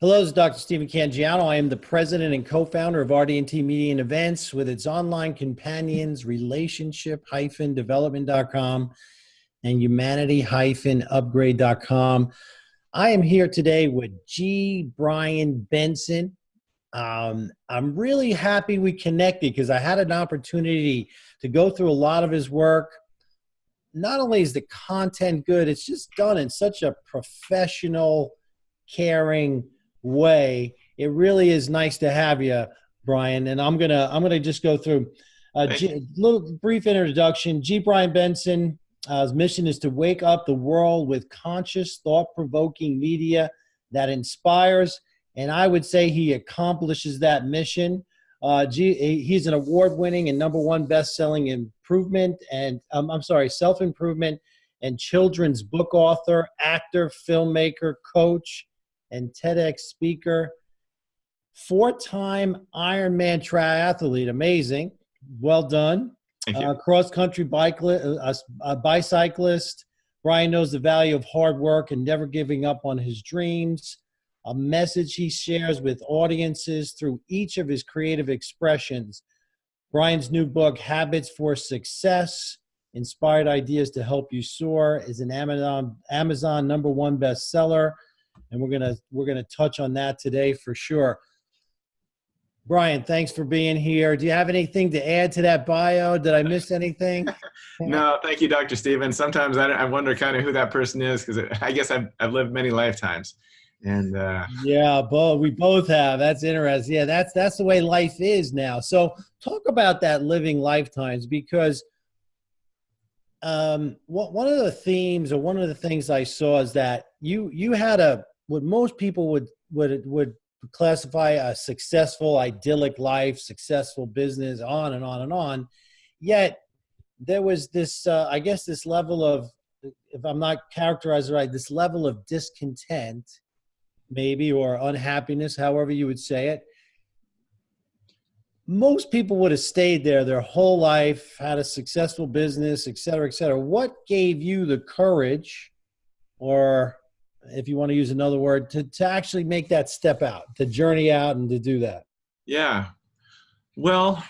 Hello, this is Dr. Stephen Cangiano. I am the president and co-founder of RDT.Media and Events with its online companions, relationship-development.com and humanity-upgrade.com. I am here today with G. Brian Benson. I'm really happy we connected because I had an opportunity to go through a lot of his work. Not only is the content good, it's just done in such a professional, caring way. It really is nice to have you, Brian. And I'm gonna just go through a little brief introduction. G. Brian Benson, his mission is to wake up the world with conscious, thought-provoking media that inspires. And I would say he accomplishes that mission. He's an award-winning and #1 best-selling self-improvement and children's book author, actor, filmmaker, coach, and TEDx speaker, 4-time Ironman triathlete. Amazing. Well done. Thank you. Cross-country bicyclist. Brian knows the value of hard work and never giving up on his dreams. A message he shares with audiences through each of his creative expressions. Brian's new book, Habits for Success, Inspired Ideas to Help You Soar, is an Amazon #1 bestseller. And we're gonna touch on that today for sure. Brian, thanks for being here. Do you have anything to add to that bio? Did I miss anything? No, thank you, Dr. Stephen. Sometimes I wonder kind of who that person is because I guess I've lived many lifetimes. And yeah, we both have. That's interesting. Yeah, that's the way life is now. So talk about that living lifetimes, because one of the themes or one of the things I saw is that you had what most people would classify a successful, idyllic life, successful business, on and on and on. Yet there was this, I guess, this level of, if I'm not characterized right, this level of discontent, maybe, or unhappiness, however you would say it. Most people would have stayed there their whole life, had a successful business, et cetera, et cetera. What gave you the courage, or if you want to use another word, to actually make that step out, to journey out and to do that? Yeah. Well,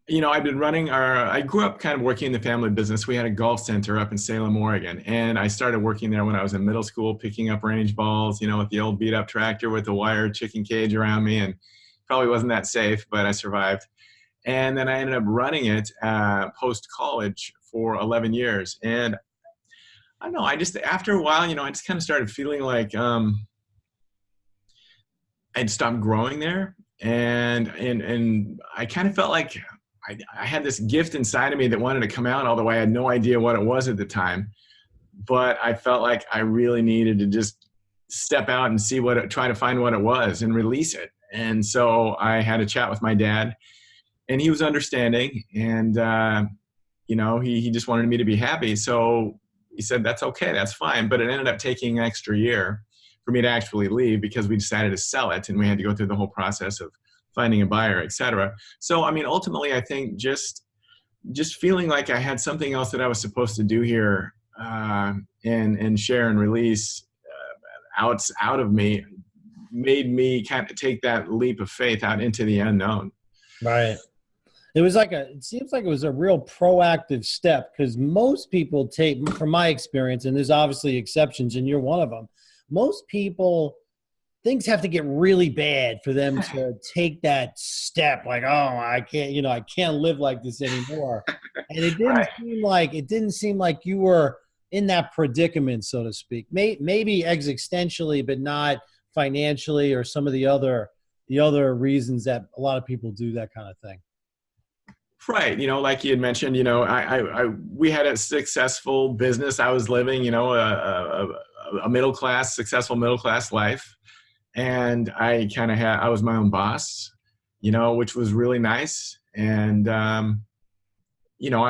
I've been I grew up kind of working in the family business. We had a golf center up in Salem, Oregon. And I started working there when I was in middle school, picking up range balls, with the old beat up tractor with the wire chicken cage around me. And probably wasn't that safe, but I survived. And then I ended up running it post-college for 11 years. And I don't know, after a while, I just kind of started feeling like I'd stopped growing there. And I kind of felt like I had this gift inside of me that wanted to come out, although I had no idea what it was at the time. But I felt like I really needed to just step out and try to find what it was and release it. And so I had a chat with my dad, and he was understanding, and he just wanted me to be happy. So he said, that's okay, that's fine. But it ended up taking an extra year for me to actually leave because we decided to sell it, and we had to go through the whole process of finding a buyer, et cetera. So, ultimately, I think just feeling like I had something else that I was supposed to do here and share and release out of me made me kind of take that leap of faith out into the unknown. Right. It seems like it was a real proactive step, because most people take, from my experience, and there's obviously exceptions and you're one of them, most people, things have to get really bad for them to take that step. Like, oh, I can't live like this anymore. And it didn't seem like you were in that predicament, so to speak. Maybe existentially, but not financially, or some of the other reasons that a lot of people do that kind of thing. Right. Like you had mentioned, we had a successful business. I was living, a successful middle class life. And I was my own boss, which was really nice. And, I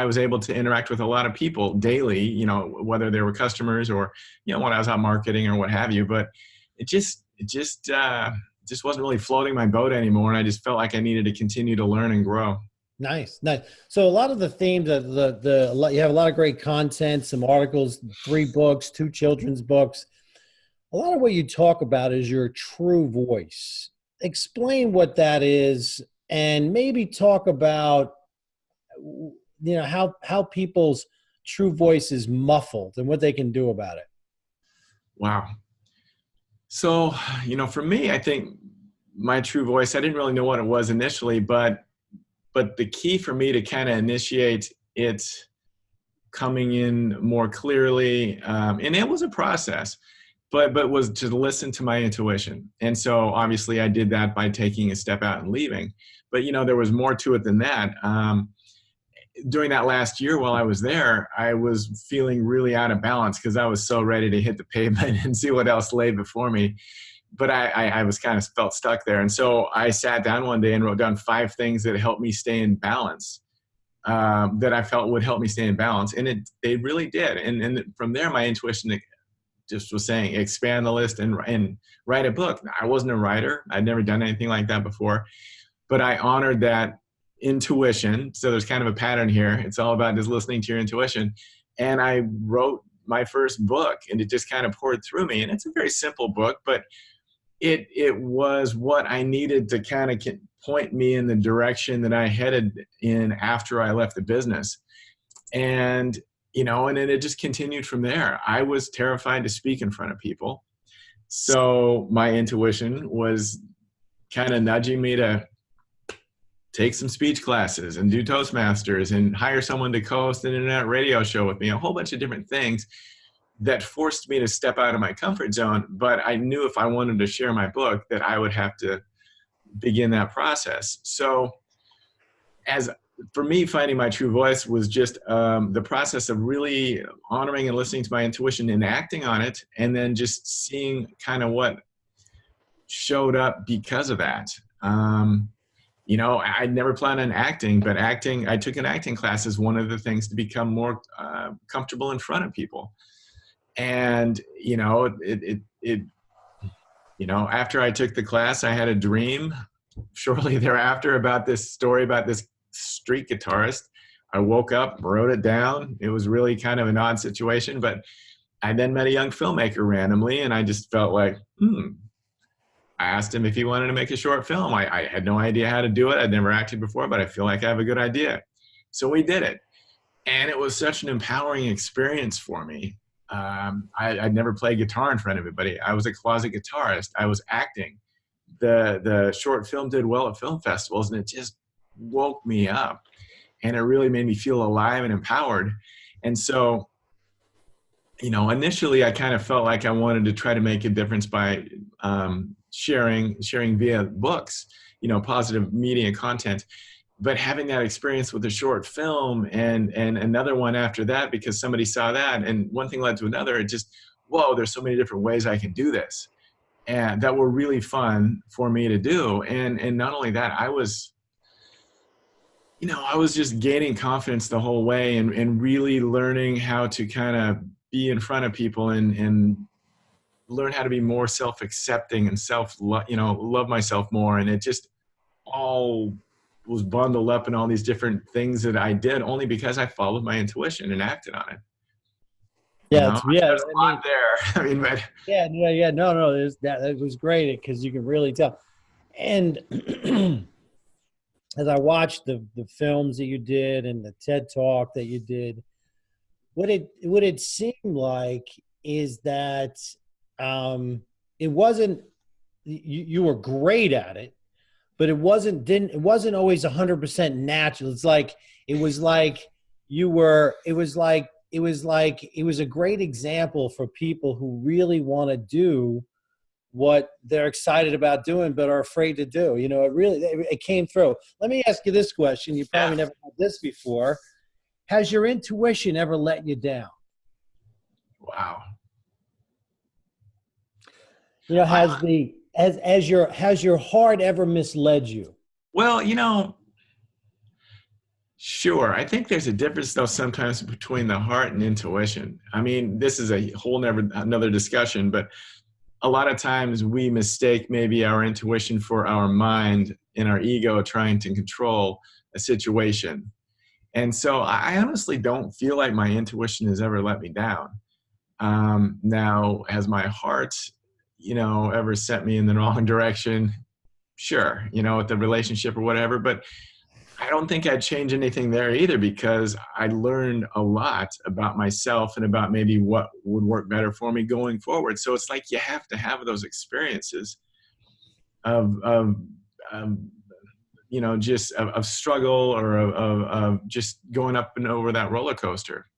was able to interact with a lot of people daily, whether they were customers or, when I was out marketing or what have you. But it just wasn't really floating my boat anymore. And I just felt like I needed to continue to learn and grow. Nice. So a lot of the themes, you have a lot of great content, some articles, 3 books, 2 children's books. A lot of what you talk about is your true voice. Explain what that is, and maybe talk about how people's true voice is muffled and what they can do about it. Wow. So, for me, I think my true voice, I didn't really know what it was initially, but the key for me to kind of initiate it coming in more clearly, and it was a process, but was to listen to my intuition. And so obviously I did that by taking a step out and leaving. But there was more to it than that. During that last year while I was there, I was feeling really out of balance because I was so ready to hit the pavement and see what else lay before me. But I was kind of felt stuck there. And so I sat down one day and wrote down 5 things that helped me stay in balance, that I felt would help me stay in balance. And they really did. And from there, my intuition just was saying, expand the list and write a book. I wasn't a writer. I'd never done anything like that before, but I honored that intuition. So there's kind of a pattern here. It's all about just listening to your intuition. And I wrote my first book, and it just kind of poured through me. And it's a very simple book, but it was what I needed to kind of point me in the direction that I headed in after I left the business. And, and then it just continued from there. I was terrified to speak in front of people. So my intuition was kind of nudging me to take some speech classes and do Toastmasters and hire someone to co-host an internet radio show with me, a whole bunch of different things that forced me to step out of my comfort zone. But I knew if I wanted to share my book that I would have to begin that process. So for me, finding my true voice was just the process of really honoring and listening to my intuition and acting on it, and then just seeing kind of what showed up because of that. I never planned on acting, but I took an acting class as one of the things to become more comfortable in front of people. And, after I took the class, I had a dream shortly thereafter about this story about this street guitarist. I woke up, wrote it down. It was really kind of an odd situation, but I then met a young filmmaker randomly, and I just felt like, I asked him if he wanted to make a short film. I had no idea how to do it. I'd never acted before, but I feel like I have a good idea. So we did it. And it was such an empowering experience for me. I'd never played guitar in front of anybody. I was a closet guitarist. I was acting. The short film did well at film festivals, and it just woke me up. And it really made me feel alive and empowered. And so, initially I kind of felt like I wanted to try to make a difference by sharing via books, positive media content. But having that experience with a short film and another one after that, because somebody saw that and one thing led to another, it just, whoa, there's so many different ways I can do this. And that were really fun for me to do. And not only that, I was just gaining confidence the whole way and really learning how to kind of be in front of people and learn how to be more self-accepting and love myself more. And it just all was bundled up in all these different things that I did only because I followed my intuition and acted on it. Yeah, There's a lot there. But no, that was great because you can really tell. And as I watched the films that you did and the TED Talk that you did, what it seemed like is that it wasn't you were great at it, but it wasn't always 100% natural. It was a great example for people who really want to do what they're excited about doing but are afraid to do. It came through. Let me ask you this question. You probably never had this before. Has your intuition ever let you down? Wow. Has your heart ever misled you? Well, sure. I think there's a difference though sometimes between the heart and intuition. I mean, this is a whole another discussion, but a lot of times we mistake maybe our intuition for our mind and our ego trying to control a situation. And so I honestly don't feel like my intuition has ever let me down. Now, has my heart ever sent me in the wrong direction, sure, with the relationship or whatever, but I don't think I'd change anything there either, because I learned a lot about myself and about maybe what would work better for me going forward. So it's like you have to have those experiences of just of struggle, or of just going up and over that roller coaster.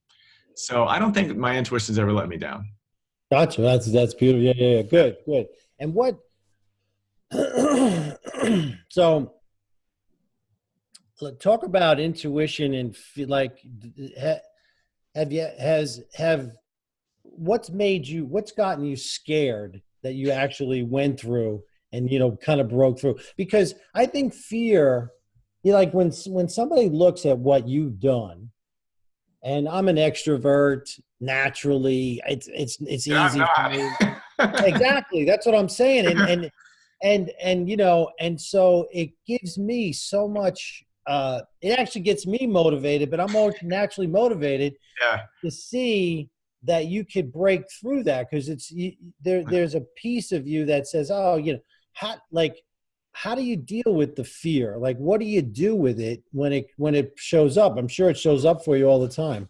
So I don't think my intuition's ever let me down. Gotcha. That's beautiful. Yeah, yeah, yeah. Good, good. And what? So, talk about intuition and like, have what's gotten you scared that you actually went through and kind of broke through? Because I think fear, like when somebody looks at what you've done, and I'm an extrovert naturally, it's And I'm easy for me. not. Exactly. That's what I'm saying. And so it gives me so much, it actually gets me motivated, but I'm more naturally motivated Yeah. to see that you could break through that. Cause there's a piece of you that says, oh, how do you deal with the fear? Like, what do you do with it when it shows up? I'm sure it shows up for you all the time.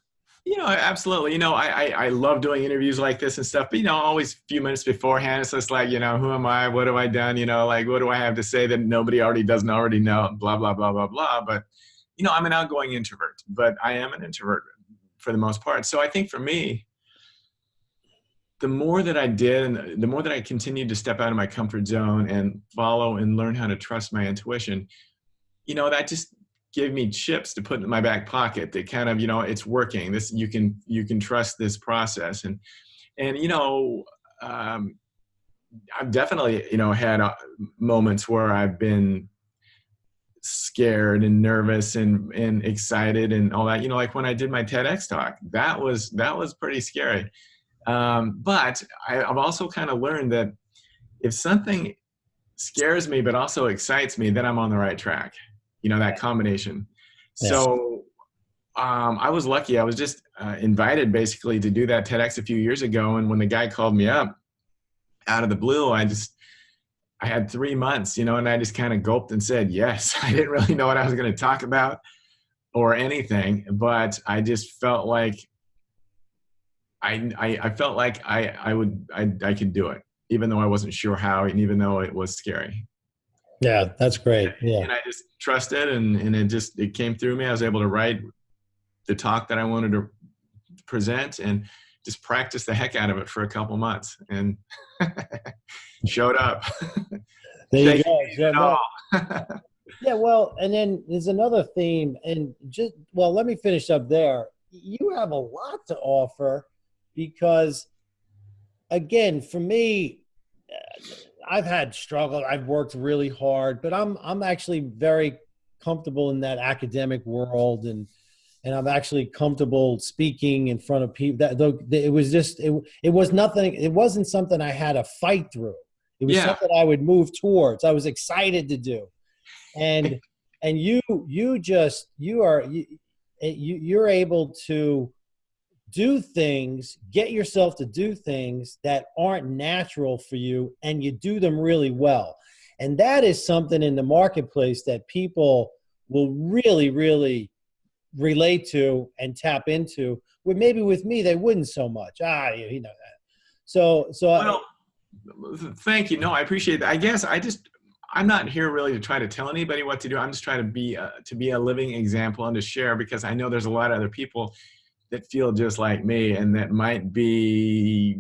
Absolutely. I love doing interviews like this and stuff, but, always a few minutes beforehand, it's just like, who am I? What have I done? Like, what do I have to say that nobody doesn't already know? Blah, blah, blah, blah, blah. But, I'm an outgoing introvert, but I am an introvert for the most part. So I think for me, the more that I did, and the more that I continued to step out of my comfort zone and follow and learn how to trust my intuition, that just gave me chips to put in my back pocket that kind of, it's working. You can trust this process. And I've definitely, had moments where I've been scared and nervous and excited and all that, like when I did my TEDx talk, that was pretty scary. But I've also kind of learned that if something scares me but also excites me, then I'm on the right track. That combination. Yeah. So I was lucky. I was just invited basically to do that TEDx a few years ago. And when the guy called me up out of the blue, I had 3 months, and I just kind of gulped and said yes. I didn't really know what I was going to talk about or anything, but I just felt like I felt like I could do it, even though I wasn't sure how, and even though it was scary. Yeah, that's great. Yeah. And I just trusted, and it came through me. I was able to write the talk that I wanted to present and just practice the heck out of it for a couple months, and showed up. There you go. So, yeah, well, and then there's another theme, and let me finish up there. You have a lot to offer because, again, for me, I've had struggle. I've worked really hard, but I'm actually very comfortable in that academic world, and I'm actually comfortable speaking in front of people. It was just it was nothing. It wasn't something I had to fight through. It was something I would move towards. I was excited to do, and you're able to do things, get yourself to do things that aren't natural for you, and you do them really well. And that is something in the marketplace that people will really, really relate to and tap into, where maybe with me, they wouldn't so much. You know that. So, well, thank you. No, I appreciate that. I guess I'm not here really to try to tell anybody what to do. I'm just trying to be a living example and to share, because I know there's a lot of other people that feel just like me and that might be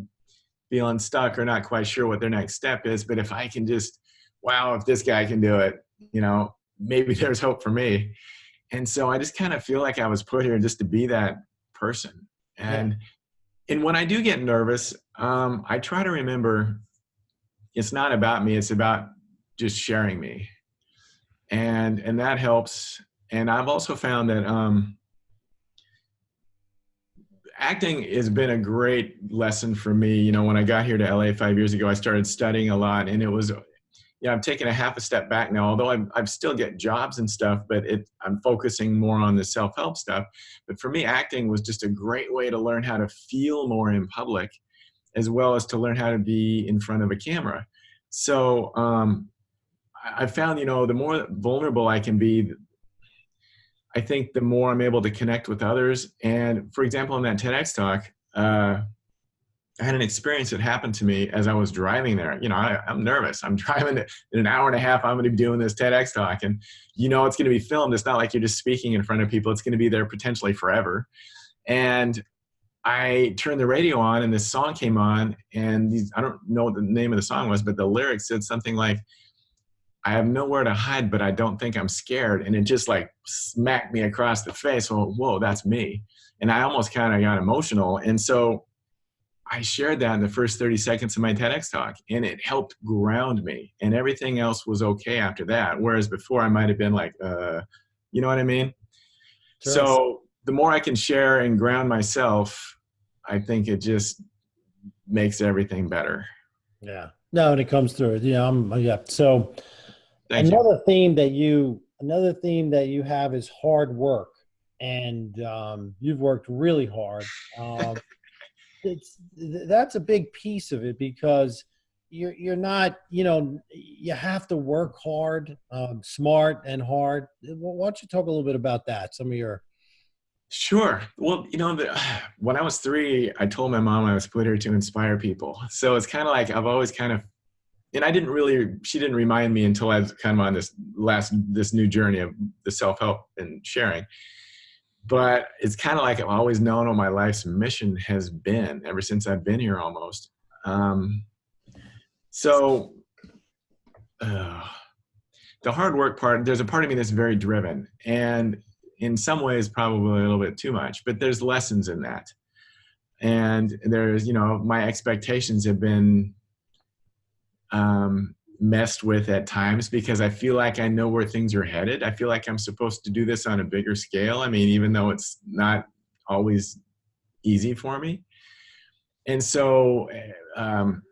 feeling stuck or not quite sure what their next step is. But if I can just, wow, if this guy can do it, maybe there's hope for me. And so I just kind of feel like I was put here just to be that person. And when I do get nervous, I try to remember it's not about me. It's about just sharing me. And that helps. And I've also found that acting has been a great lesson for me. When I got here to LA 5 years ago, I started studying a lot, and it was, I'm taking a half a step back now, although I've still get jobs and stuff, but I'm focusing more on the self-help stuff. But for me, acting was just a great way to learn how to feel more in public as well as to learn how to be in front of a camera. So I found, the more vulnerable I can be, I think the more I'm able to connect with others. And for example, in that TEDx talk, I had an experience that happened to me as I was driving there. I'm nervous. I'm driving in an hour and a half. I'm going to be doing this TEDx talk, and it's going to be filmed. It's not like you're just speaking in front of people. It's going to be there potentially forever. And I turned the radio on, and this song came on, and I don't know what the name of the song was, but the lyrics said something like, "I have nowhere to hide, but I don't think I'm scared." And it just like smacked me across the face. Well, whoa, that's me. And I almost kind of got emotional. And so I shared that in the first 30 seconds of my TEDx talk, and it helped ground me, and everything else was okay after that. Whereas before I might've been like, you know what I mean? Sure. So the more I can share and ground myself, I think it just makes everything better. Yeah. No, when it comes through, yeah. So Thank you. Another theme that you have is hard work, and you've worked really hard. That's a big piece of it, because you're not, you have to work hard, smart and hard. Why don't you talk a little bit about that? Some of your. Sure. Well, when I was 3, I told my mom I was put here to inspire people. So it's kind of like I've always kind of, and she didn't remind me until I was kind of on this new journey of the self-help and sharing. But it's kind of like I've always known what my life's mission has been ever since I've been here almost. So the hard work part, there's a part of me that's very driven, and in some ways probably a little bit too much, but there's lessons in that. And there's, my expectations have been messed with at times, because I feel like I know where things are headed. I feel like I'm supposed to do this on a bigger scale. I mean, even though it's not always easy for me. And so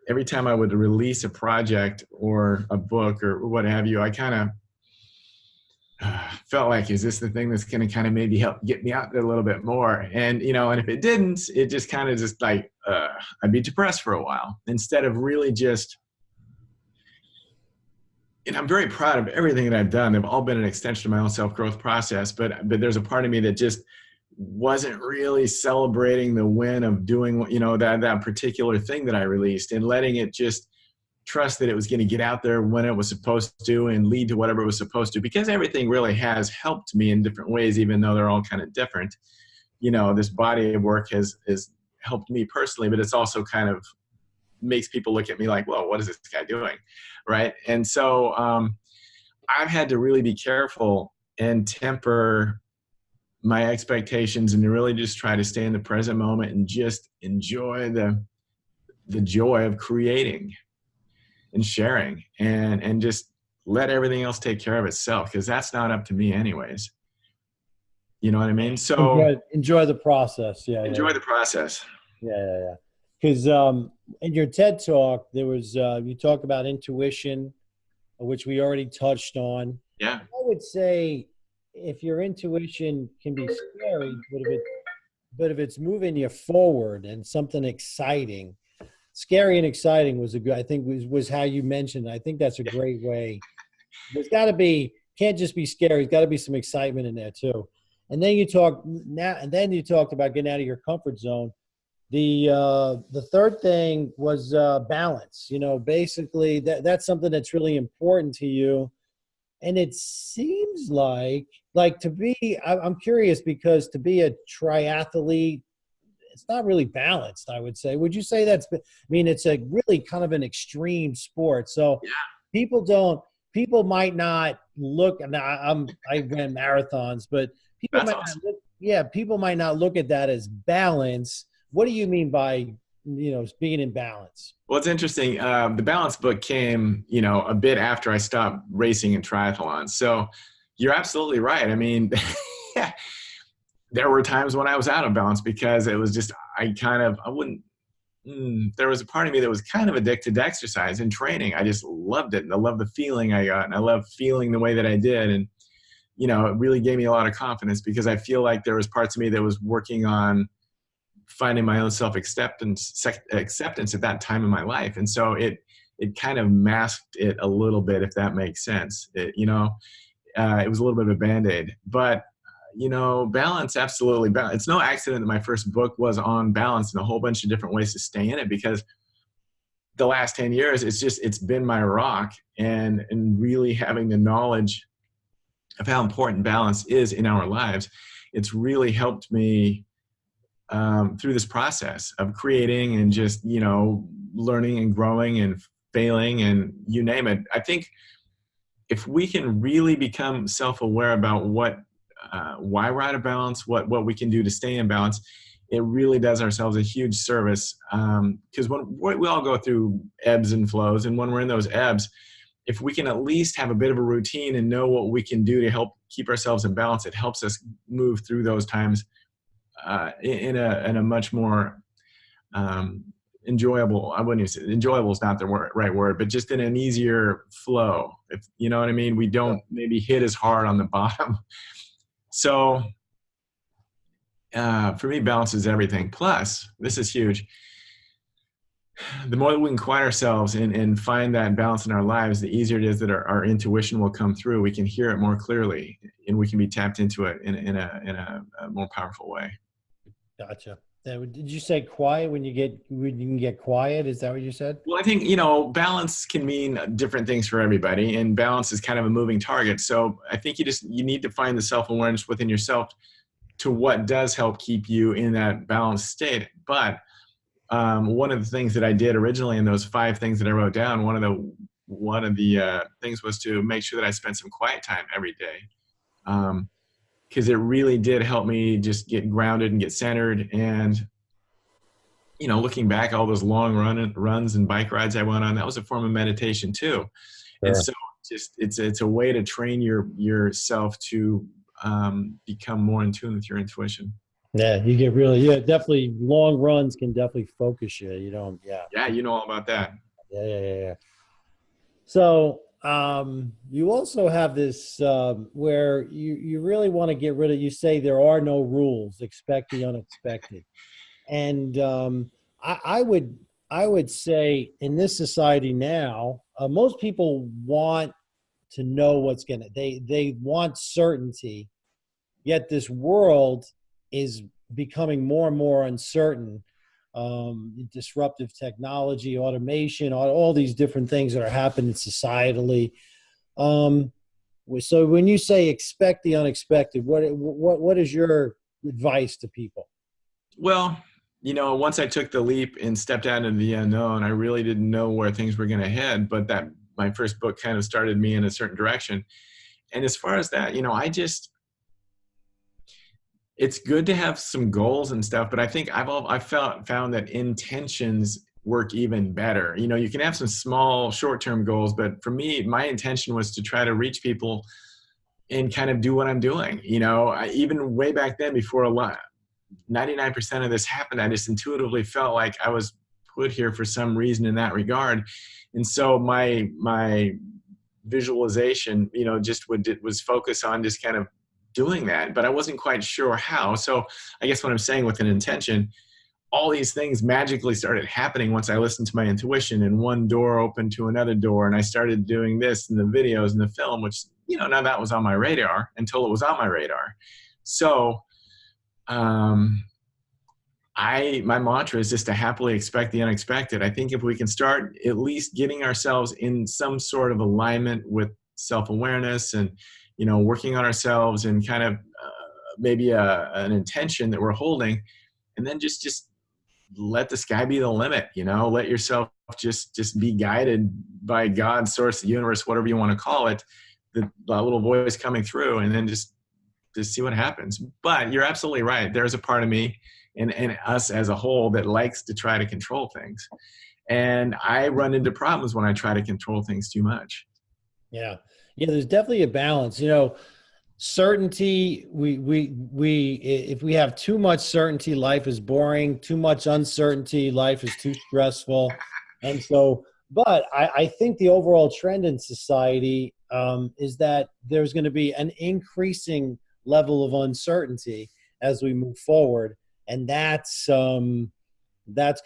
every time I would release a project or a book or what have you, I kind of felt like, is this the thing that's going to kind of maybe help get me out there a little bit more? And, and if it didn't, it just kind of just like, I'd be depressed for a while, instead of really just, and I'm very proud of everything that I've done. They've all been an extension of my own self-growth process, but there's a part of me that just wasn't really celebrating the win of doing, that particular thing that I released, and letting it just trust that it was going to get out there when it was supposed to and lead to whatever it was supposed to, because everything really has helped me in different ways, even though they're all kind of different. This body of work has helped me personally, but it's also kind of makes people look at me like, whoa, what is this guy doing? Right. And so I've had to really be careful and temper my expectations, and to really just try to stay in the present moment and just enjoy the joy of creating and sharing, and just let everything else take care of itself, because that's not up to me anyways. You know what I mean? So enjoy the process. Yeah. Enjoy the process. Yeah. Because in your TED talk, there was you talked about intuition, which we already touched on. Yeah. I would say if your intuition can be scary, but if it's moving you forward and something exciting, scary and exciting was how you mentioned. I think that's a great way. There's got to be, can't just be scary. There's got to be some excitement in there too. And then you talked about getting out of your comfort zone. The third thing was balance. Basically that's something that's really important to you. And it seems like to be, I'm curious, because to be a triathlete, it's not really balanced, I would say. Would you say it's a really kind of an extreme sport. So yeah. People might not look, and I ran marathons, but people might not look at that as balance. What do you mean by, being in balance? Well, it's interesting. The balance book came, a bit after I stopped racing in triathlons. So you're absolutely right. I mean, there were times when I was out of balance, because it was just, there was a part of me that was kind of addicted to exercise and training. I just loved it. And I loved the feeling I got, and I loved feeling the way that I did. And, it really gave me a lot of confidence, because I feel like there was parts of me that was working on finding my own acceptance at that time in my life. And so it kind of masked it a little bit, if that makes sense. It was a little bit of a Band-Aid, but balance, absolutely. It's no accident that my first book was on balance and a whole bunch of different ways to stay in it, because the last 10 years, it's been my rock, and really having the knowledge of how important balance is in our lives. It's really helped me through this process of creating and just, learning and growing and failing and you name it. I think if we can really become self-aware about why we're out of balance, what we can do to stay in balance, it really does ourselves a huge service. Because when we all go through ebbs and flows, and when we're in those ebbs, if we can at least have a bit of a routine and know what we can do to help keep ourselves in balance, it helps us move through those times in a much more enjoyable. I wouldn't even say enjoyable is not the right word, but just in an easier flow. If you know what I mean, we don't maybe hit as hard on the bottom. So for me, balance is everything. Plus, this is huge. The more that we can quiet ourselves and find that balance in our lives, the easier it is that our intuition will come through. We can hear it more clearly, and we can be tapped into it in a more powerful way. Gotcha. Did you say quiet when you can get quiet? Is that what you said? Well, I think, balance can mean different things for everybody, and balance is kind of a moving target. So I think you need to find the self-awareness within yourself to what does help keep you in that balanced state. But one of the things that I did originally in those 5 things that I wrote down, one of the things was to make sure that I spent some quiet time every day. Because it really did help me just get grounded and get centered. And, looking back, all those long runs and bike rides I went on, that was a form of meditation too. Sure. And so it's a way to train yourself to become more in tune with your intuition. Yeah, you get definitely long runs can definitely focus you. Yeah, you know all about that. Yeah. So you also have this where you really want to get rid of, you say there are no rules, expect the unexpected. And I would say in this society now, most people want to know they want certainty, yet this world is becoming more and more uncertain. Disruptive technology, automation, all these different things that are happening societally. So when you say expect the unexpected, what is your advice to people? Well, once I took the leap and stepped out into the unknown, I really didn't know where things were going to head, but that my first book kind of started me in a certain direction. And as far as that, it's good to have some goals and stuff, but I think I've found that intentions work even better. You can have some small short-term goals, but for me, my intention was to try to reach people and kind of do what I'm doing. Even way back then, before 99% of this happened, I just intuitively felt like I was put here for some reason in that regard. And so my visualization, was focused on just kind of doing that, but I wasn't quite sure how. So I guess what I'm saying with an intention, all these things magically started happening once I listened to my intuition, and one door opened to another door, and I started doing this in the videos and the film, which, none of that was on my radar until it was on my radar. So my mantra is just to happily expect the unexpected. I think if we can start at least getting ourselves in some sort of alignment with self-awareness and, working on ourselves and kind of maybe an intention that we're holding, and then just let the sky be the limit, let yourself just be guided by God, source, the universe, whatever you want to call it, the little voice coming through, and then just see what happens. But you're absolutely right. There's a part of me and us as a whole that likes to try to control things. And I run into problems when I try to control things too much. Yeah, there's definitely a balance. Certainty, if we have too much certainty, life is boring. Too much uncertainty, life is too stressful. And so, but I think the overall trend in society is that there's going to be an increasing level of uncertainty as we move forward. And that's going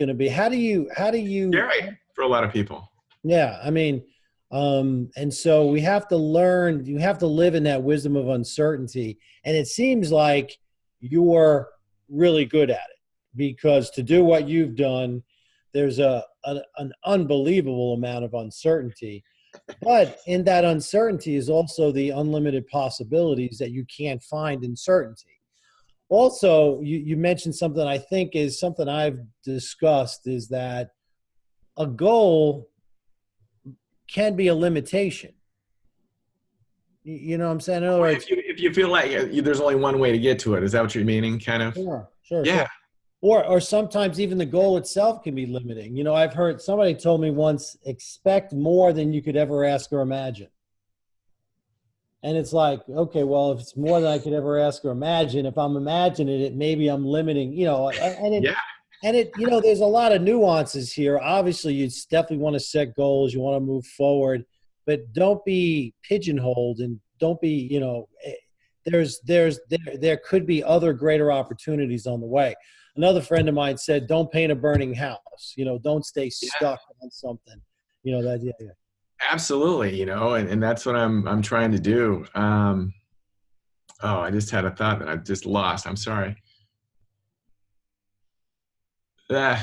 to be, how do you, Scary for a lot of people. yeah, I mean, and so we have to learn, you have to live in that wisdom of uncertainty. And it seems like you're really good at it, because to do what you've done, there's an unbelievable amount of uncertainty. But in that uncertainty is also the unlimited possibilities that you can't find in certainty. Also, you mentioned something I think is something I've discussed, is that a goal can be a limitation. You know what I'm saying? In other words, If you feel like there's only one way to get to it, is that what you're meaning? Kind of. sure, sure, Yeah. sure. Or sometimes even the goal itself can be limiting. You know, I've heard somebody told me once, expect more than you could ever ask or imagine. And it's like, okay, well, if it's more than I could ever ask or imagine, if I'm imagining it, maybe I'm limiting, you know, Yeah. you know, there's a lot of nuances here. Obviously, you definitely want to set goals, you want to move forward, but don't be pigeonholed, and don't be, you know, there could be other greater opportunities on the way. Another friend of mine said, don't paint a burning house, you know, don't stay Yeah. stuck on something, you know, that, yeah, yeah. Absolutely. And that's what I'm trying to do. Oh, I just had a thought that I just lost. I'm sorry. Uh,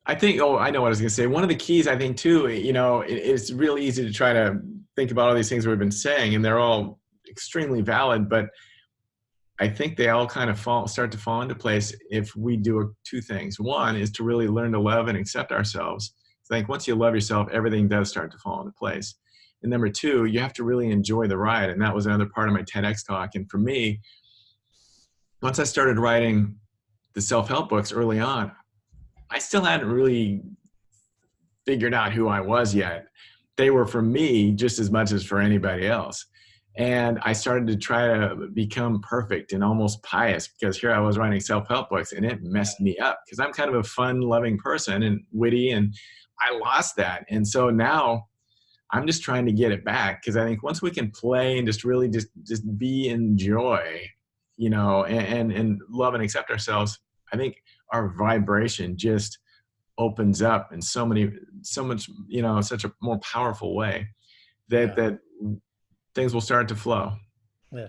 I think, oh, I know what I was going to say. One of the keys, I think, too, it's really easy to try to think about all these things we've been saying, and they're all extremely valid, but I think they all kind of start to fall into place if we do two things. One is to really learn to love and accept ourselves. I think once you love yourself, everything does start to fall into place. And number two, you have to really enjoy the ride. And that was another part of my TEDx talk. And for me, once I started writing the self-help books early on, I still hadn't really figured out who I was yet. They were for me just as much as for anybody else. And I started to try to become perfect and almost pious, because here I was writing self-help books, and it messed me up, because I'm kind of a fun-loving person and witty, and I lost that. And so now I'm just trying to get it back, because I think once we can play and just really just be in joy, and love and accept ourselves, I think our vibration just opens up in so much, such a more powerful way Yeah. that things will start to flow. Yeah.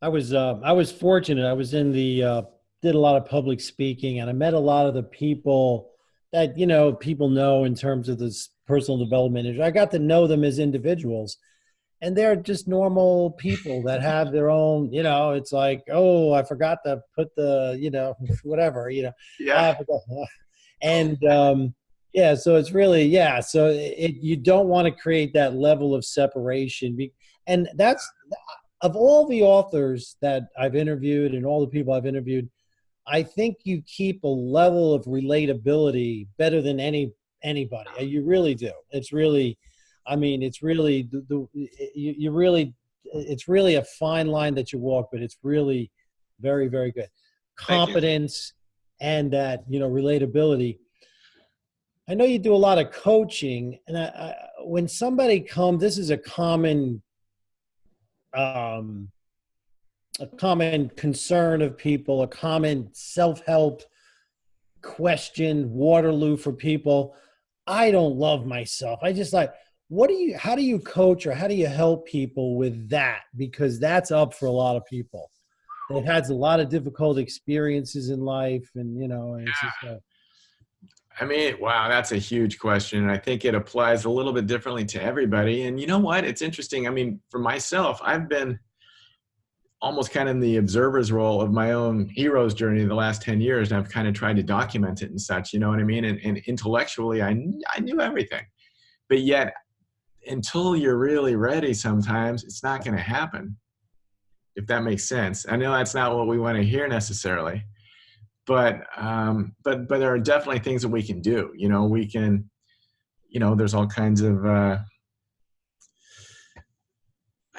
I was fortunate. I was in did a lot of public speaking, and I met a lot of the people that, you know, people know in terms of this personal development. I got to know them as individuals, and they're just normal people that have their own, you know, it's like, oh, I forgot to put the, you know, whatever, you know, Yeah. and, yeah, so it's really, yeah. So you don't want to create that level of separation. And that's, of all the authors that I've interviewed and all the people I've interviewed, I think you keep a level of relatability better than anybody. You really do. It's really, I mean, it's really you really, it's really a fine line that you walk, but it's really very, very good. Thank you. Competence and that, you know, relatability. I know you do a lot of coaching, and when somebody comes, this is um, a common concern of people, a common self-help question, Waterloo for people. I don't love myself. I just like, how do you coach, or how do you help people with that? Because that's up for a lot of people. They've had a lot of difficult experiences in life, and, you know, and it's just, I mean, wow, that's a huge question. And I think it applies a little bit differently to everybody. And you know what? It's interesting. I mean, for myself, I've been almost kind of in the observer's role of my own hero's journey the last 10 years. And I've kind of tried to document it and such, you know what I mean? And intellectually, I knew everything. But yet, until you're really ready, sometimes it's not going to happen, if that makes sense. I know that's not what we want to hear necessarily. But there are definitely things that we can do. You know, we can, there's all kinds of, I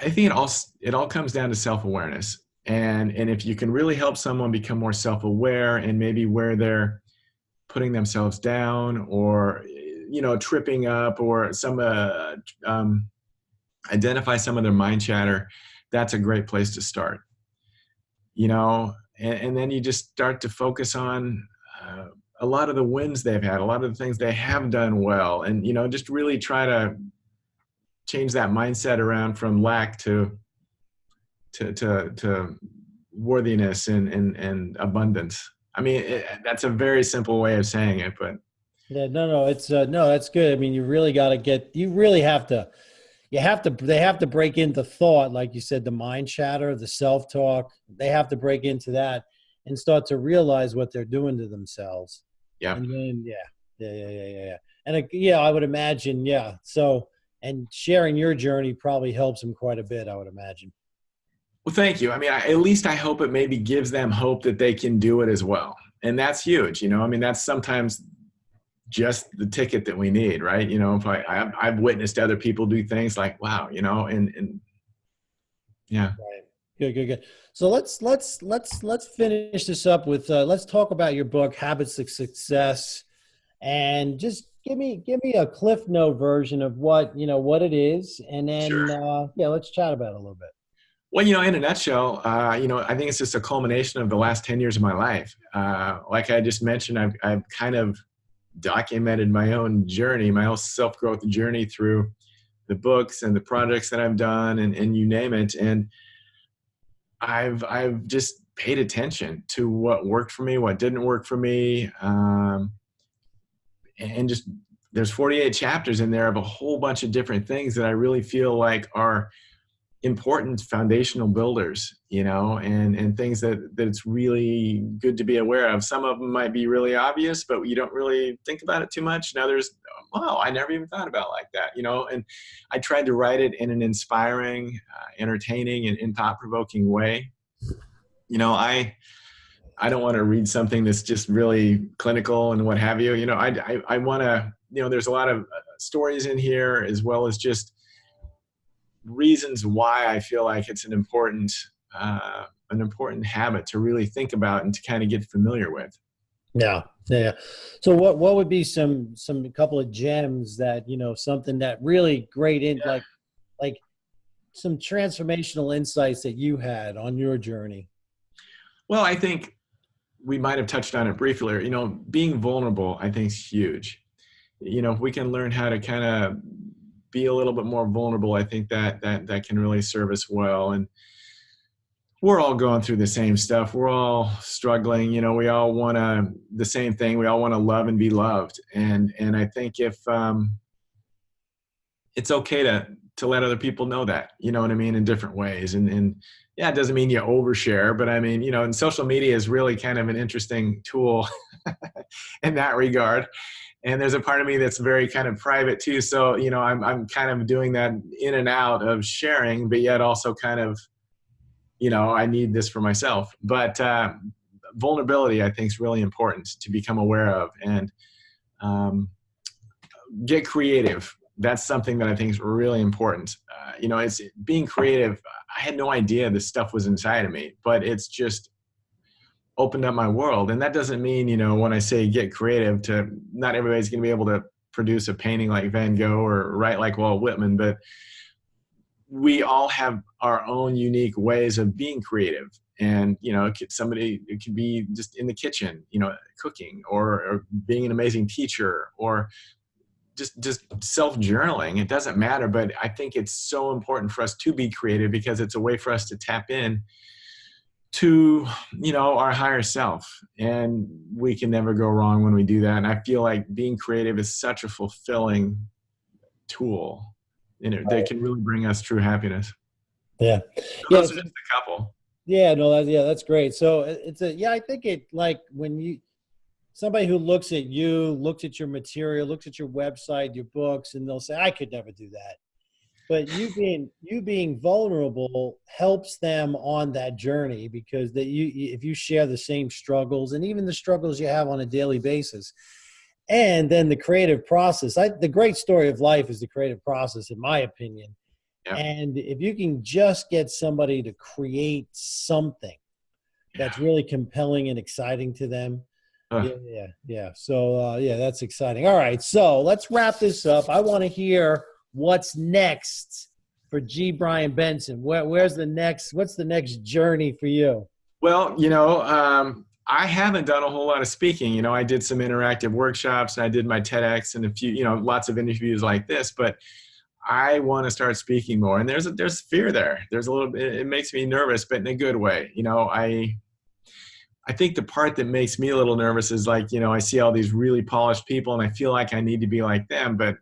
think it all comes down to self-awareness. And if you can really help someone become more self-aware, and maybe where they're putting themselves down, or, tripping up, or identify some of their mind chatter, that's a great place to start. and then you just start to focus on a lot of the wins they've had, a lot of the things they have done well, and just really try to change that mindset around from lack to worthiness and abundance. I mean, that's a very simple way of saying it, but Yeah, no, it's no, that's good. I mean, you really got to you really have to, they have to break into thought, like you said, the mind chatter, the self-talk. They have to break into that and start to realize what they're doing to themselves. yeah. And then, yeah. And yeah, I would imagine, yeah. So, and sharing your journey probably helps them quite a bit, I would imagine. Well, thank you. I mean, at least I hope it maybe gives them hope that they can do it as well. And that's huge. I mean, that's sometimes just the ticket that we need, right? If I've witnessed other people do things like, wow, and yeah. Right. Good. So let's finish this up with let's talk about your book, Habits of Success, and just give me a Cliff Note version of what it is, and then Sure. let's chat about it a little bit. Well, in a nutshell, I think it's just a culmination of the last 10 years of my life. Like I just mentioned, I've kind of documented my own journey, my own self-growth journey through the books and the projects that I've done and you name it. And I've just paid attention to what worked for me, what didn't work for me. And just there's 48 chapters in there of a whole bunch of different things that I really feel like are important foundational builders, and things that it's really good to be aware of. Some of them might be really obvious, but you don't really think about it too much. And others, wow, I never even thought about it like that, and I tried to write it in an inspiring, entertaining, and thought-provoking way. I don't want to read something that's just really clinical and what have you. I want to, there's a lot of stories in here, as well as just reasons why I feel like it's an important habit to really think about and to kind of get familiar with. Yeah. So what would be some couple of gems that something that really great in like some transformational insights that you had on your journey? Well, I think we might have touched on it briefly. Being vulnerable, I think, is huge. If we can learn how to kind of be a little bit more vulnerable, I think that can really serve us well. And we're all going through the same stuff. We're all struggling. We all want the same thing. We all want to love and be loved. And I think if it's okay to let other people know that, what I mean, in different ways. And yeah, it doesn't mean you overshare, but I mean, and social media is really kind of an interesting tool in that regard. And there's a part of me that's very kind of private too. So, I'm kind of doing that in and out of sharing, but yet also kind of, I need this for myself. But vulnerability, I think, is really important to become aware of, and get creative. That's something that I think is really important. It's being creative. I had no idea this stuff was inside of me, but it's just opened up my world. And that doesn't mean, when I say get creative, not everybody's going to be able to produce a painting like Van Gogh or write like Walt Whitman, but we all have our own unique ways of being creative. And, it could be just in the kitchen, cooking, or being an amazing teacher, or just self-journaling. It doesn't matter, but I think it's so important for us to be creative, because it's a way for us to tap in to, our higher self. And we can never go wrong when we do that. And I feel like being creative is such a fulfilling tool, that can really bring us true happiness. Yeah. Those are just a couple. Yeah, no, that's great. So I think it, like, when somebody who looks at you, looks at your material, looks at your website, your books, and they'll say, I could never do that. But you being vulnerable helps them on that journey, because if you share the same struggles, and even the struggles you have on a daily basis, and then the creative process. The great story of life is the creative process, in my opinion. Yeah. And if you can just get somebody to create something that's really compelling and exciting to them. Yeah. So, that's exciting. All right. So let's wrap this up. I want to hear what's next for G. Brian Benson. What's the next journey for you? Well, I haven't done a whole lot of speaking. I did some interactive workshops, and I did my TEDx and a few, lots of interviews like this, but I want to start speaking more. And there's fear there. There's a little bit, it makes me nervous, but in a good way. I think the part that makes me a little nervous is like, I see all these really polished people and I feel like I need to be like them, but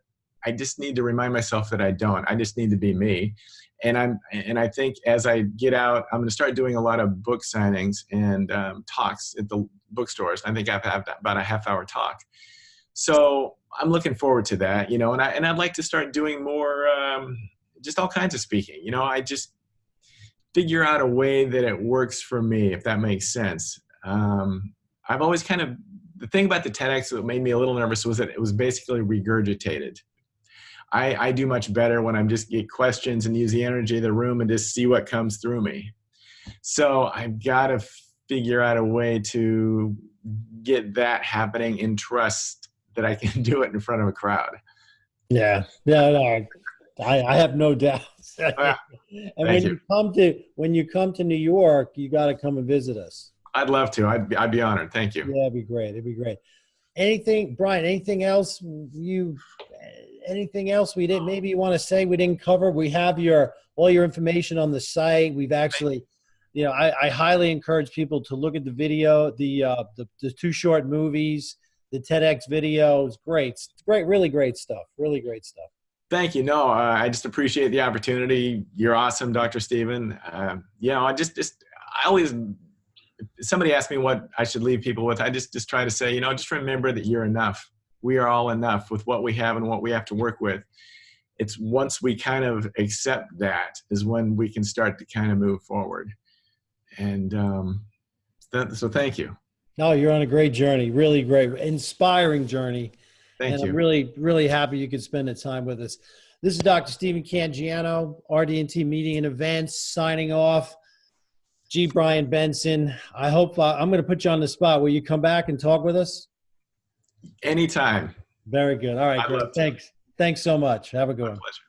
I just need to remind myself that I don't. I just need to be me. And I think as I get out, I'm going to start doing a lot of book signings and talks at the bookstores. I think I've had about a half-hour talk. So I'm looking forward to that, and I'd like to start doing more, just all kinds of speaking. I just figure out a way that it works for me, if that makes sense. I've always the thing about the TEDx that made me a little nervous was that it was basically regurgitated. I do much better when I'm just get questions and use the energy of the room and just see what comes through me. So I've got to figure out a way to get that happening in trust that I can do it in front of a crowd. Yeah. No, I have no doubt. And when you come to New York, you got to come and visit us. I'd love to. I'd be honored. Thank you. Yeah, it'd be great. It'd be great. Brian, anything else we didn't, maybe you want to say we didn't cover? We have all your information on the site. We've actually, I highly encourage people to look at the video, the two short movies, the TEDx video. It's great. It's great. Really great stuff. Really great stuff. Thank you. No, I just appreciate the opportunity. You're awesome, Dr. Stephen. I always, somebody asked me what I should leave people with. I just try to say, just remember that you're enough. We are all enough with what we have and what we have to work with. It's once we kind of accept that is when we can start to kind of move forward. And so thank you. No, you're on a great journey, really great, inspiring journey. Thank you. I'm really, really happy you could spend the time with us. This is Dr. Stephen Cangiano, RDT.Media and Events, signing off. G. Brian Benson. I hope I'm going to put you on the spot. Will you come back and talk with us? Anytime. Very good. All right. Thanks so much. Have a good one. My pleasure.